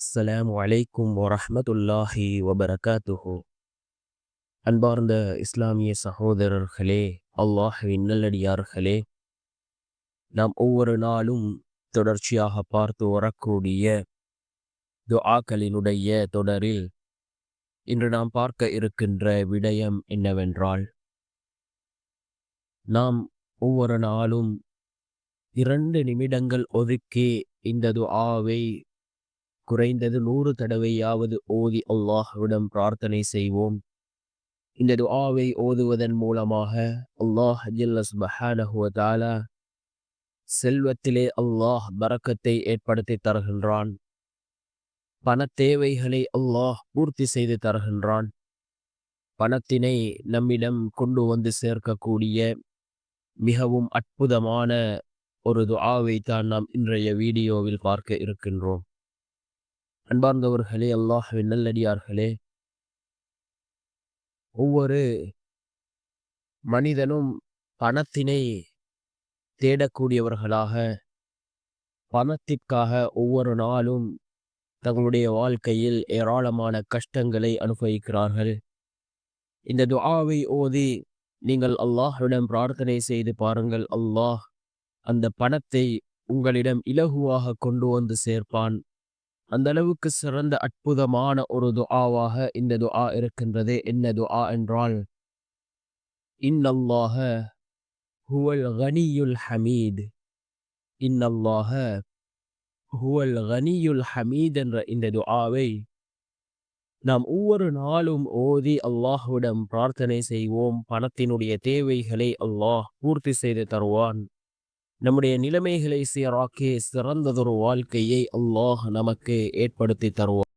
அஸ்ஸலாமு அலைக்கும் வரஹ்மத்துல்லாஹி வபரகாத்துஹு. அன்பார்ந்த இஸ்லாமிய சகோதரர்களே, அல்லாஹ்வின் நல்லடியார்களே, நாம் ஒவ்வொரு நாளும் தொடர்ச்சியாக பார்த்து வரக்கூடிய துஆக்களினுடைய தொடரில் இன்று நாம் பார்க்க இருக்கின்ற விடயம் என்னவென்றால், நாம் ஒவ்வொரு நாளும் 2 நிமிடங்கள் ஒதுக்கி இந்த துஆவை குறைந்தது 100 தடவையாவது ஓதி அல்லாஹ்விடம் பிரார்த்தனை செய்வோம். இந்த துஆவை ஓதுவதன் மூலமாக அல்லாஹ் ஜல்ல சுப்ஹானஹு வ தஆலா செல்வத்திலே அல்லாஹ் பரக்கத்தை ஏற்படுத்தி தருகின்றான். பண தேவைகளை அல்லாஹ் பூர்த்தி செய்து தருகின்றான். பணத்தினை நம்மிடம் கொண்டு வந்து சேர்க்கக்கூடிய மிகவும் அற்புதமான ஒரு துஆவை தான் நாம் இன்றைய வீடியோவில் பார்க்க இருக்கின்றோம். அன்பார்ந்தவர்களே, அல்லாஹ்வின் நல்லடியார்களே, ஒவ்வொரு மனிதனும் பணத்தினை தேடக்கூடியவர்களாக, பணத்திற்காக ஒவ்வொரு நாளும் தங்களுடைய வாழ்க்கையில் ஏராளமான கஷ்டங்களை அனுபவிக்கிறார்கள். இந்த துஆவை ஓதி நீங்கள் அல்லாஹ்விடம் பிரார்த்தனை செய்து பாருங்கள். அல்லாஹ் அந்த பணத்தை உங்களிடம் இலகுவாக கொண்டு வந்து சேர்ப்பான். அந்த அளவுக்கு சிறந்த அற்புதமான ஒரு துஆவாக இந்த துஆ இருக்கின்றது. என்ன துஆ என்றால், இன்னல்லாஹ ஹுவல் கனியுல் ஹமீத், இன்னல்லாஹ ஹுவல் கனியுல் ஹமீத் என்ற இந்த துஆவை நாம் ஒவ்வொரு நாளும் ஓதி அல்லாஹ்விடம் பிரார்த்தனை செய்வோம். பணத்தினுடைய தேவைகளை அல்லாஹ் பூர்த்தி செய்து தருவான். நம்முடைய நிலைமைகளை சீராக்கி சிறந்ததொரு வாழ்க்கையை அல்லாஹ் நமக்கு ஏற்படுத்தி தருவான்.